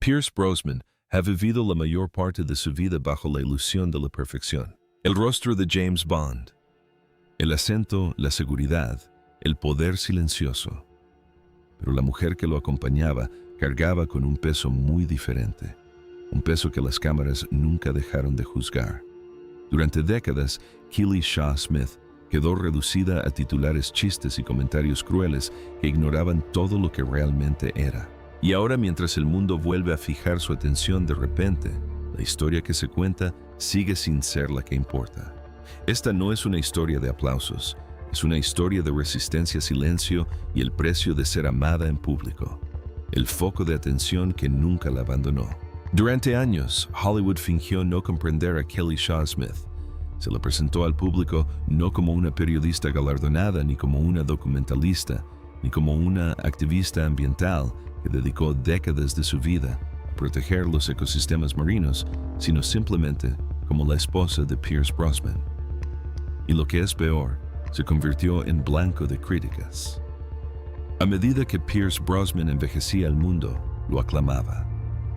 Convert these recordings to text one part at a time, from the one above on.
Pierce Brosnan ha vivido la mayor parte de su vida bajo la ilusión de la perfección. El rostro de James Bond, el acento, la seguridad, el poder silencioso. Pero la mujer que lo acompañaba cargaba con un peso muy diferente, un peso que las cámaras nunca dejaron de juzgar. Durante décadas, Keely Shaw Smith quedó reducida a titulares, chistes y comentarios crueles que ignoraban todo lo que realmente era. Y ahora, mientras el mundo vuelve a fijar su atención de repente, la historia que se cuenta sigue sin ser la que importa. Esta no es una historia de aplausos, es una historia de resistencia, silencio y el precio de ser amada en público. El foco de atención que nunca la abandonó. Durante años, Hollywood fingió no comprender a Keely Shaw Smith. Se la presentó al público no como una periodista galardonada, ni como una documentalista, ni como una activista ambiental que dedicó décadas de su vida a proteger los ecosistemas marinos, sino simplemente como la esposa de Pierce Brosnan. Y lo que es peor, se convirtió en blanco de críticas. A medida que Pierce Brosnan envejecía, el mundo lo aclamaba.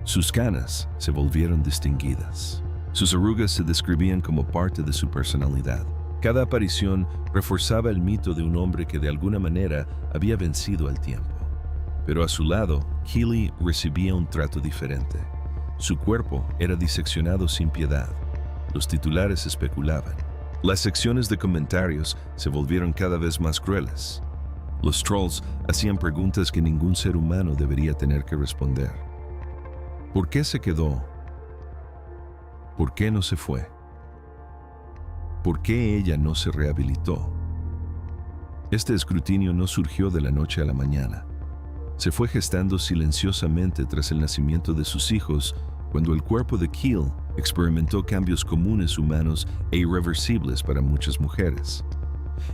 Sus canas se volvieron distinguidas. Sus arrugas se describían como parte de su personalidad. Cada aparición reforzaba el mito de un hombre que de alguna manera había vencido al tiempo. Pero a su lado, Keely recibía un trato diferente. Su cuerpo era diseccionado sin piedad. Los titulares especulaban. Las secciones de comentarios se volvieron cada vez más crueles. Los trolls hacían preguntas que ningún ser humano debería tener que responder. ¿Por qué se quedó? ¿Por qué no se fue? ¿Por qué ella no se rehabilitó? Este escrutinio no surgió de la noche a la mañana. Se fue gestando silenciosamente tras el nacimiento de sus hijos, cuando el cuerpo de Keely experimentó cambios comunes, humanos e irreversibles para muchas mujeres.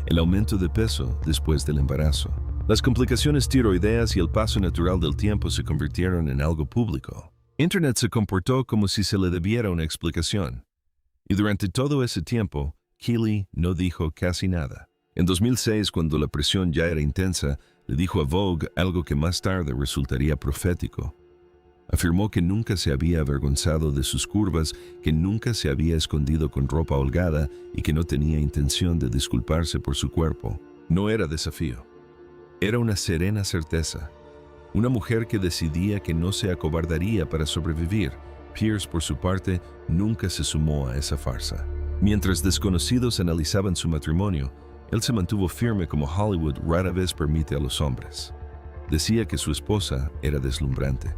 El aumento de peso después del embarazo, las complicaciones tiroideas y el paso natural del tiempo se convirtieron en algo público. Internet se comportó como si se le debiera una explicación. Y durante todo ese tiempo, Keely no dijo casi nada. En 2006, cuando la presión ya era intensa, le dijo a Vogue algo que más tarde resultaría profético. Afirmó que nunca se había avergonzado de sus curvas, que nunca se había escondido con ropa holgada y que no tenía intención de disculparse por su cuerpo. No era desafío. Era una serena certeza. Una mujer que decidía que no se acobardaría para sobrevivir. Pierce, por su parte, nunca se sumó a esa farsa. Mientras desconocidos analizaban su matrimonio, él se mantuvo firme como Hollywood rara vez permite a los hombres. Decía que su esposa era deslumbrante.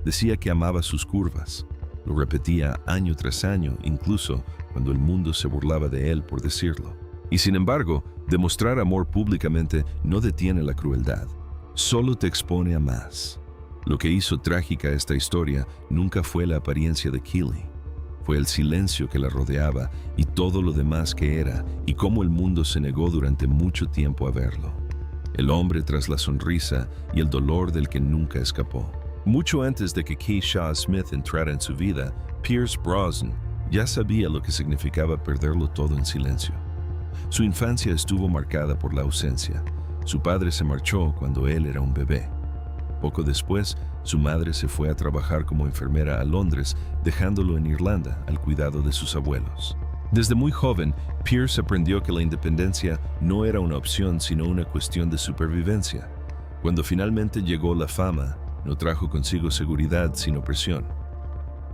Decía que amaba sus curvas. Lo repetía año tras año, incluso cuando el mundo se burlaba de él por decirlo. Y sin embargo, demostrar amor públicamente no detiene la crueldad. Solo te expone a más. Lo que hizo trágica esta historia nunca fue la apariencia de Keely. Fue el silencio que la rodeaba y todo lo demás que era, y cómo el mundo se negó durante mucho tiempo a verlo. El hombre tras la sonrisa y el dolor del que nunca escapó. Mucho antes de que Keely Shaw Smith entrara en su vida, Pierce Brosnan ya sabía lo que significaba perderlo todo en silencio. Su infancia estuvo marcada por la ausencia. Su padre se marchó cuando él era un bebé. Poco después, su madre se fue a trabajar como enfermera a Londres, dejándolo en Irlanda al cuidado de sus abuelos. Desde muy joven, Pierce aprendió que la independencia no era una opción, sino una cuestión de supervivencia. Cuando finalmente llegó la fama, no trajo consigo seguridad, sino presión.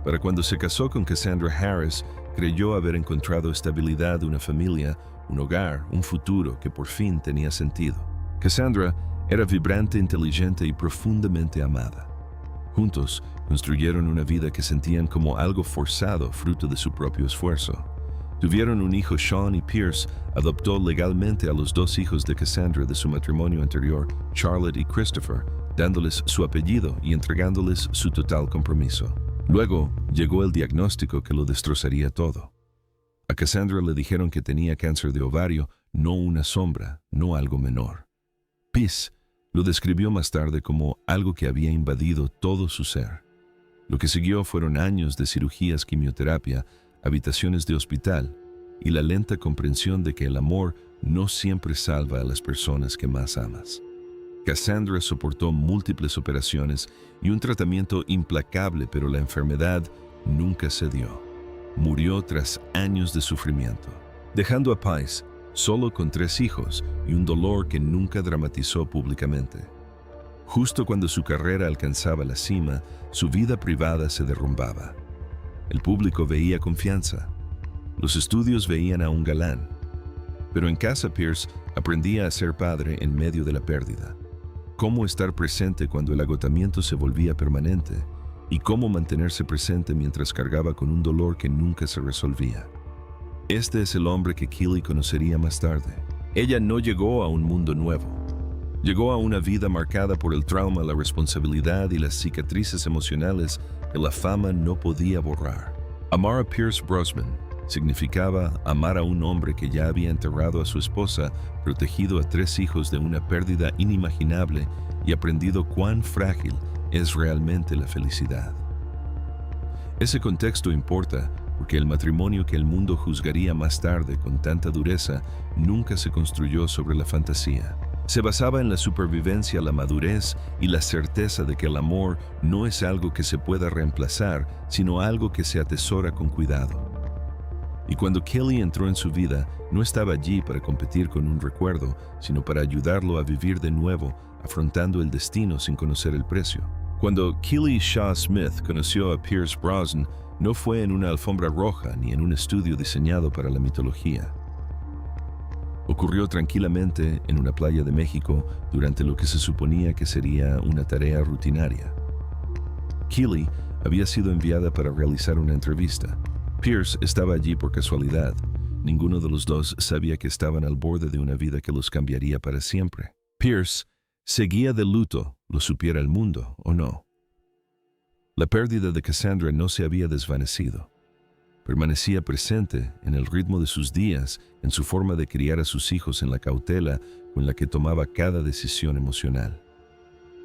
Para cuando se casó con Cassandra Harris, creyó haber encontrado estabilidad, una familia, un hogar, un futuro que por fin tenía sentido. Cassandra era vibrante, inteligente y profundamente amada. Juntos construyeron una vida que sentían como algo forzado, fruto de su propio esfuerzo. Tuvieron un hijo, Sean, y Pierce adoptó legalmente a los dos hijos de Cassandra de su matrimonio anterior, Charlotte y Christopher, dándoles su apellido y entregándoles su total compromiso. Luego llegó el diagnóstico que lo destrozaría todo. A Cassandra le dijeron que tenía cáncer de ovario, no una sombra, no algo menor. Peace lo describió más tarde como algo que había invadido todo su ser. Lo que siguió fueron años de cirugías, quimioterapia, habitaciones de hospital y la lenta comprensión de que el amor no siempre salva a las personas que más amas. Cassandra soportó múltiples operaciones y un tratamiento implacable, pero la enfermedad nunca cedió. Murió tras años de sufrimiento, dejando a Pais solo con 3 hijos y un dolor que nunca dramatizó públicamente. Justo cuando su carrera alcanzaba la cima, su vida privada se derrumbaba. El público veía confianza. Los estudios veían a un galán. Pero en casa Pierce aprendía a ser padre en medio de la pérdida. Cómo estar presente cuando el agotamiento se volvía permanente y cómo mantenerse presente mientras cargaba con un dolor que nunca se resolvía. Este es el hombre que Keely conocería más tarde. Ella no llegó a un mundo nuevo. Llegó a una vida marcada por el trauma, la responsabilidad y las cicatrices emocionales que la fama no podía borrar. Amar a Pierce Brosnan significaba amar a un hombre que ya había enterrado a su esposa, protegido a 3 hijos de una pérdida inimaginable y aprendido cuán frágil es realmente la felicidad. Ese contexto importa porque el matrimonio que el mundo juzgaría más tarde con tanta dureza nunca se construyó sobre la fantasía. Se basaba en la supervivencia, la madurez y la certeza de que el amor no es algo que se pueda reemplazar, sino algo que se atesora con cuidado. Y cuando Keely entró en su vida, no estaba allí para competir con un recuerdo, sino para ayudarlo a vivir de nuevo, afrontando el destino sin conocer el precio. Cuando Keely Shaw Smith conoció a Pierce Brosnan, no fue en una alfombra roja ni en un estudio diseñado para la mitología. Ocurrió tranquilamente en una playa de México durante lo que se suponía que sería una tarea rutinaria. Keely había sido enviada para realizar una entrevista. Pierce estaba allí por casualidad. Ninguno de los dos sabía que estaban al borde de una vida que los cambiaría para siempre. Pierce seguía de luto, lo supiera el mundo o no. La pérdida de Cassandra no se había desvanecido. Permanecía presente en el ritmo de sus días, en su forma de criar a sus hijos, en la cautela con la que tomaba cada decisión emocional.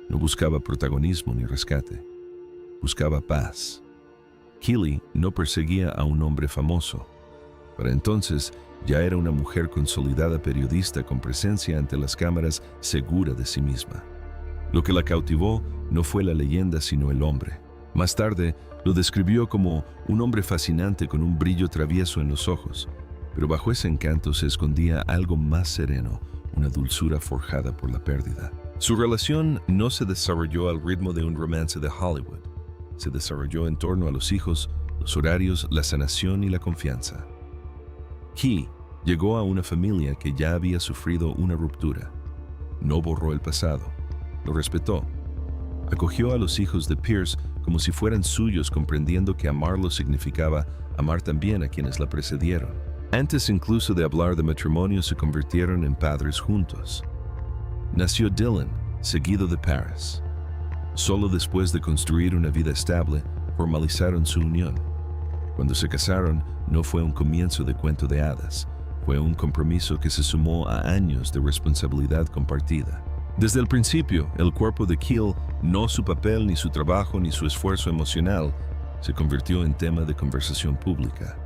No buscaba protagonismo ni rescate. Buscaba paz. Keely no perseguía a un hombre famoso. Para entonces ya era una mujer consolidada, periodista con presencia ante las cámaras, segura de sí misma. Lo que la cautivó no fue la leyenda, sino el hombre. Más tarde, lo describió como un hombre fascinante con un brillo travieso en los ojos, pero bajo ese encanto se escondía algo más sereno, una dulzura forjada por la pérdida. Su relación no se desarrolló al ritmo de un romance de Hollywood. Se desarrolló en torno a los hijos, los horarios, la sanación y la confianza. Key llegó a una familia que ya había sufrido una ruptura. No borró el pasado, lo respetó. Acogió a los hijos de Pierce como si fueran suyos, comprendiendo que amarlos significaba amar también a quienes la precedieron. Antes incluso de hablar de matrimonio, se convirtieron en padres juntos. Nació Dylan, seguido de Paris. Solo después de construir una vida estable, formalizaron su unión. Cuando se casaron, no fue un comienzo de cuento de hadas, fue un compromiso que se sumó a años de responsabilidad compartida. Desde el principio, el cuerpo de Keely, no su papel, ni su trabajo, ni su esfuerzo emocional, se convirtió en tema de conversación pública.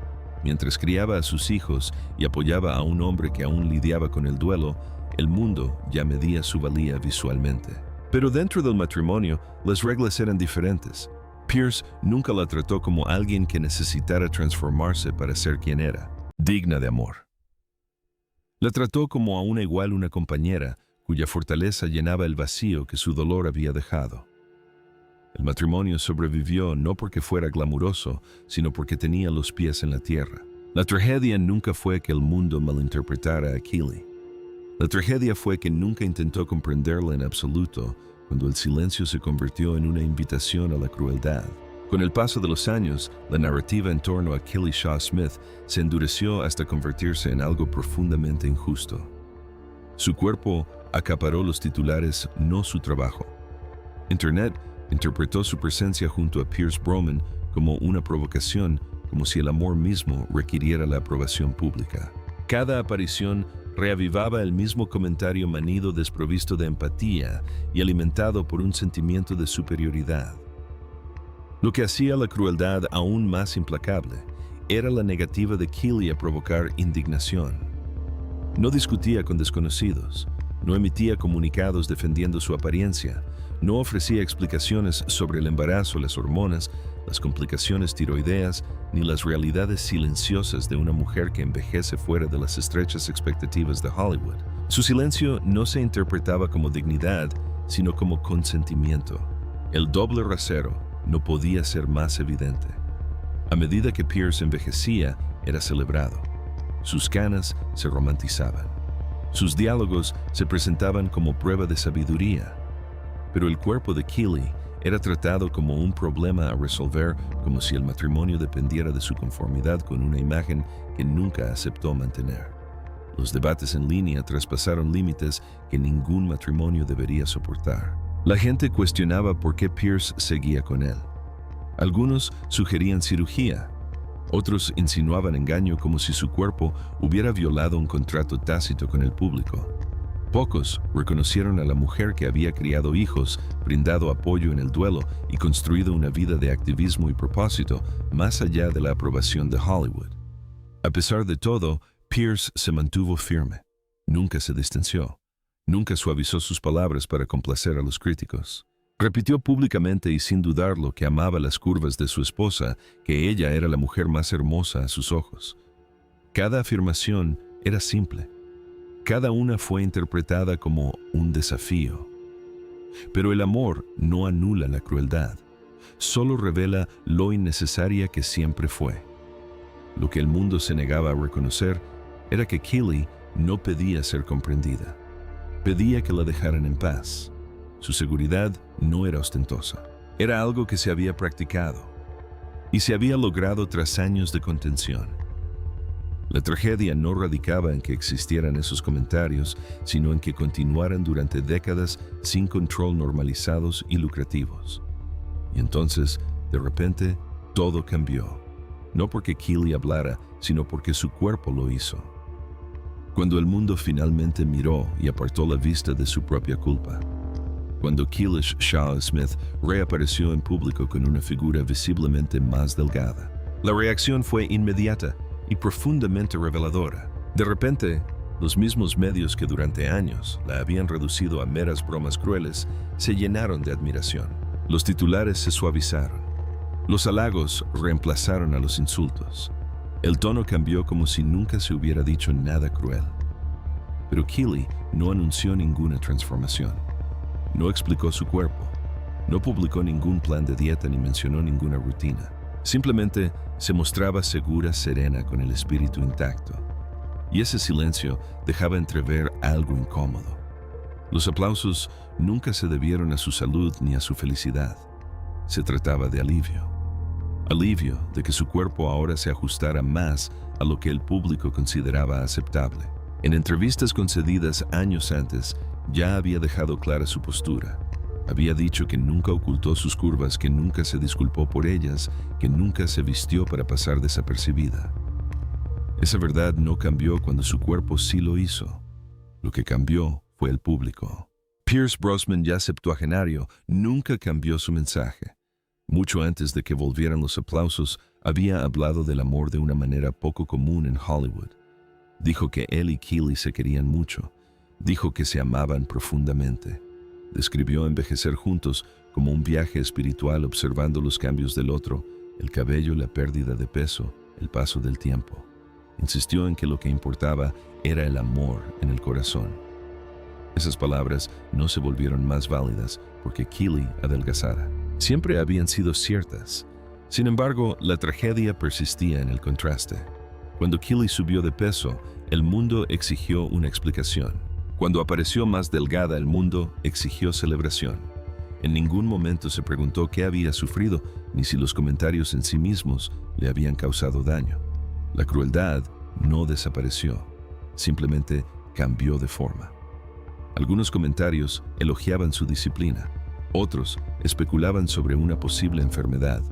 Mientras criaba a sus hijos y apoyaba a un hombre que aún lidiaba con el duelo, el mundo ya medía su valía visualmente. Pero dentro del matrimonio, las reglas eran diferentes. Pierce nunca la trató como alguien que necesitara transformarse para ser quien era, digna de amor. La trató como a una igual, una compañera, cuya fortaleza llenaba el vacío que su dolor había dejado. El matrimonio sobrevivió no porque fuera glamuroso, sino porque tenía los pies en la tierra. La tragedia nunca fue que el mundo malinterpretara a Keely. La tragedia fue que nunca intentó comprenderla en absoluto, cuando el silencio se convirtió en una invitación a la crueldad. Con el paso de los años, la narrativa en torno a Keely Shaw Smith se endureció hasta convertirse en algo profundamente injusto. Su cuerpo acaparó los titulares, no su trabajo. Internet interpretó su presencia junto a Pierce Brosnan como una provocación, como si el amor mismo requiriera la aprobación pública. Cada aparición reavivaba el mismo comentario manido, desprovisto de empatía y alimentado por un sentimiento de superioridad. Lo que hacía la crueldad aún más implacable era la negativa de Keely a provocar indignación. No discutía con desconocidos, No emitía comunicados defendiendo su apariencia. No ofrecía explicaciones sobre el embarazo, las hormonas, las complicaciones tiroideas, ni las realidades silenciosas de una mujer que envejece fuera de las estrechas expectativas de Hollywood. Su silencio no se interpretaba como dignidad, sino como consentimiento. El doble rasero no podía ser más evidente. A medida que Pierce envejecía, era celebrado. Sus canas se romantizaban. Sus diálogos se presentaban como prueba de sabiduría. Pero el cuerpo de Keeley era tratado como un problema a resolver, como si el matrimonio dependiera de su conformidad con una imagen que nunca aceptó mantener. Los debates en línea traspasaron límites que ningún matrimonio debería soportar. La gente cuestionaba por qué Pierce seguía con él. Algunos sugerían cirugía. Otros insinuaban engaño como si su cuerpo hubiera violado un contrato tácito con el público. Pocos reconocieron a la mujer que había criado hijos, brindado apoyo en el duelo y construido una vida de activismo y propósito más allá de la aprobación de Hollywood. A pesar de todo, Pierce se mantuvo firme. Nunca se distanció. Nunca suavizó sus palabras para complacer a los críticos. Repitió públicamente y sin dudarlo que amaba las curvas de su esposa, que ella era la mujer más hermosa a sus ojos. Cada afirmación era simple. Cada una fue interpretada como un desafío. Pero el amor no anula la crueldad, solo revela lo innecesaria que siempre fue. Lo que el mundo se negaba a reconocer era que Keeley no pedía ser comprendida. Pedía que la dejaran en paz. Su seguridad no era ostentosa. Era algo que se había practicado y se había logrado tras años de contención. La tragedia no radicaba en que existieran esos comentarios, sino en que continuaran durante décadas sin control normalizados y lucrativos. Y entonces, de repente, todo cambió. No porque Keeley hablara, sino porque su cuerpo lo hizo. Cuando el mundo finalmente miró y apartó la vista de su propia culpa. Cuando Keelish Shaw Smith reapareció en público con una figura visiblemente más delgada. La reacción fue inmediata y profundamente reveladora. De repente, los mismos medios que durante años la habían reducido a meras bromas crueles se llenaron de admiración. Los titulares se suavizaron. Los halagos reemplazaron a los insultos. El tono cambió como si nunca se hubiera dicho nada cruel. Pero Keeley no anunció ninguna transformación. No explicó su cuerpo. No publicó ningún plan de dieta ni mencionó ninguna rutina. Simplemente se mostraba segura, serena, con el espíritu intacto. Y ese silencio dejaba entrever algo incómodo. Los aplausos nunca se debieron a su salud ni a su felicidad. Se trataba de alivio. Alivio de que su cuerpo ahora se ajustara más a lo que el público consideraba aceptable. En entrevistas concedidas años antes, ya había dejado clara su postura. Había dicho que nunca ocultó sus curvas, que nunca se disculpó por ellas, que nunca se vistió para pasar desapercibida. Esa verdad no cambió cuando su cuerpo sí lo hizo. Lo que cambió fue el público. Pierce Brosnan, ya septuagenario, nunca cambió su mensaje. Mucho antes de que volvieran los aplausos, había hablado del amor de una manera poco común en Hollywood. Dijo que él y Keeley se querían mucho. Dijo que se amaban profundamente. Describió envejecer juntos como un viaje espiritual, observando los cambios del otro, el cabello, la pérdida de peso, el paso del tiempo. Insistió en que lo que importaba era el amor en el corazón. Esas palabras no se volvieron más válidas porque Keeley adelgazara. Siempre habían sido ciertas. Sin embargo, la tragedia persistía en el contraste. Cuando Keeley subió de peso, el mundo exigió una explicación. Cuando apareció más delgada, el mundo exigió celebración. En ningún momento se preguntó qué había sufrido, ni si los comentarios en sí mismos le habían causado daño. La crueldad no desapareció, simplemente cambió de forma. Algunos comentarios elogiaban su disciplina, otros especulaban sobre una posible enfermedad.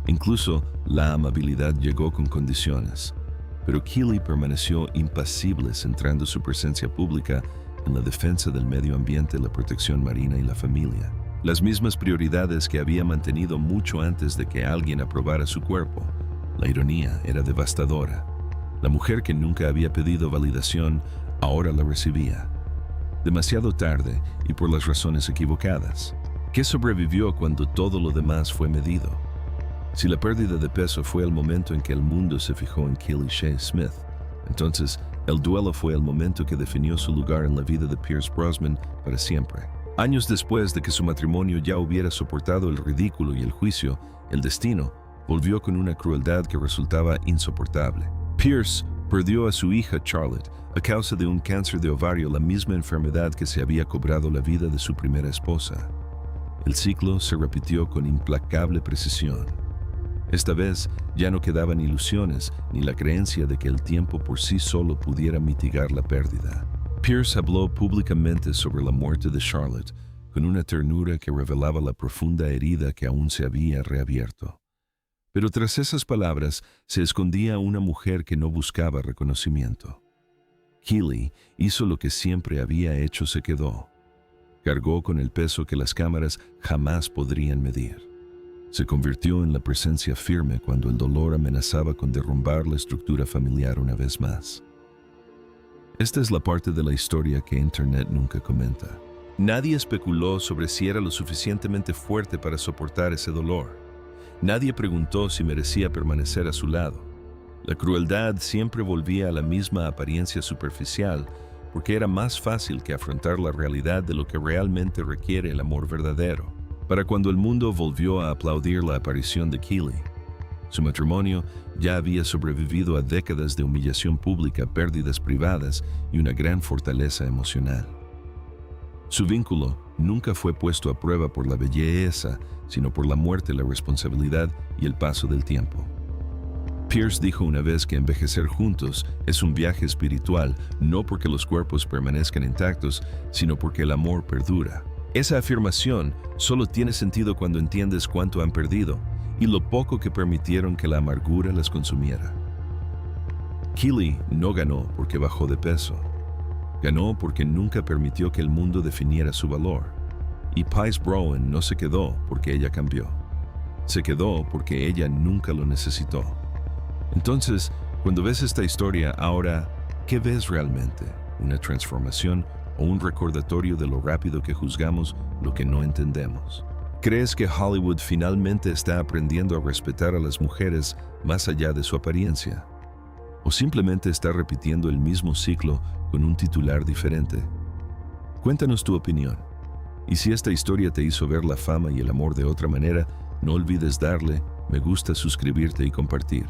Incluso la amabilidad llegó con condiciones. Pero Keeley permaneció impasible, centrando su presencia pública en la defensa del medio ambiente, la protección marina y la familia. Las mismas prioridades que había mantenido mucho antes de que alguien aprobara su cuerpo. La ironía era devastadora. La mujer que nunca había pedido validación, ahora la recibía. demasiado tarde y por las razones equivocadas. ¿Qué sobrevivió cuando todo lo demás fue medido? Si la pérdida de peso fue el momento en que el mundo se fijó en Keely Shea Smith, entonces el duelo fue el momento que definió su lugar en la vida de Pierce Brosnan para siempre. Años después de que su matrimonio ya hubiera soportado el ridículo y el juicio, el destino volvió con una crueldad que resultaba insoportable. Pierce perdió a su hija Charlotte a causa de un cáncer de ovario, la misma enfermedad que se había cobrado la vida de su primera esposa. El ciclo se repitió con implacable precisión. Esta vez ya no quedaban ilusiones ni la creencia de que el tiempo por sí solo pudiera mitigar la pérdida. Pierce habló públicamente sobre la muerte de Charlotte con una ternura que revelaba la profunda herida que aún se había reabierto. Pero tras esas palabras se escondía una mujer que no buscaba reconocimiento. Keely hizo lo que siempre había hecho, se quedó. Cargó con el peso que las cámaras jamás podrían medir. Se convirtió en la presencia firme cuando el dolor amenazaba con derrumbar la estructura familiar una vez más. Esta es la parte de la historia que Internet nunca comenta. Nadie especuló sobre si era lo suficientemente fuerte para soportar ese dolor. Nadie preguntó si merecía permanecer a su lado. La crueldad siempre volvía a la misma apariencia superficial porque era más fácil que afrontar la realidad de lo que realmente requiere el amor verdadero. Para cuando el mundo volvió a aplaudir la aparición de Keely, su matrimonio ya había sobrevivido a décadas de humillación pública, pérdidas privadas y una gran fortaleza emocional. Su vínculo nunca fue puesto a prueba por la belleza, sino por la muerte, la responsabilidad y el paso del tiempo. Pierce dijo una vez que envejecer juntos es un viaje espiritual, no porque los cuerpos permanezcan intactos, sino porque el amor perdura. Esa afirmación solo tiene sentido cuando entiendes cuánto han perdido y lo poco que permitieron que la amargura las consumiera. Keely no ganó porque bajó de peso. Ganó porque nunca permitió que el mundo definiera su valor. Y Pierce Brosnan no se quedó porque ella cambió. Se quedó porque ella nunca lo necesitó. Entonces, cuando ves esta historia ahora, ¿qué ves realmente? ¿Una transformación o un recordatorio de lo rápido que juzgamos lo que no entendemos? ¿Crees que Hollywood finalmente está aprendiendo a respetar a las mujeres más allá de su apariencia? ¿O simplemente está repitiendo el mismo ciclo con un titular diferente? Cuéntanos tu opinión. Y si esta historia te hizo ver la fama y el amor de otra manera, no olvides darle me gusta, suscribirte y compartir.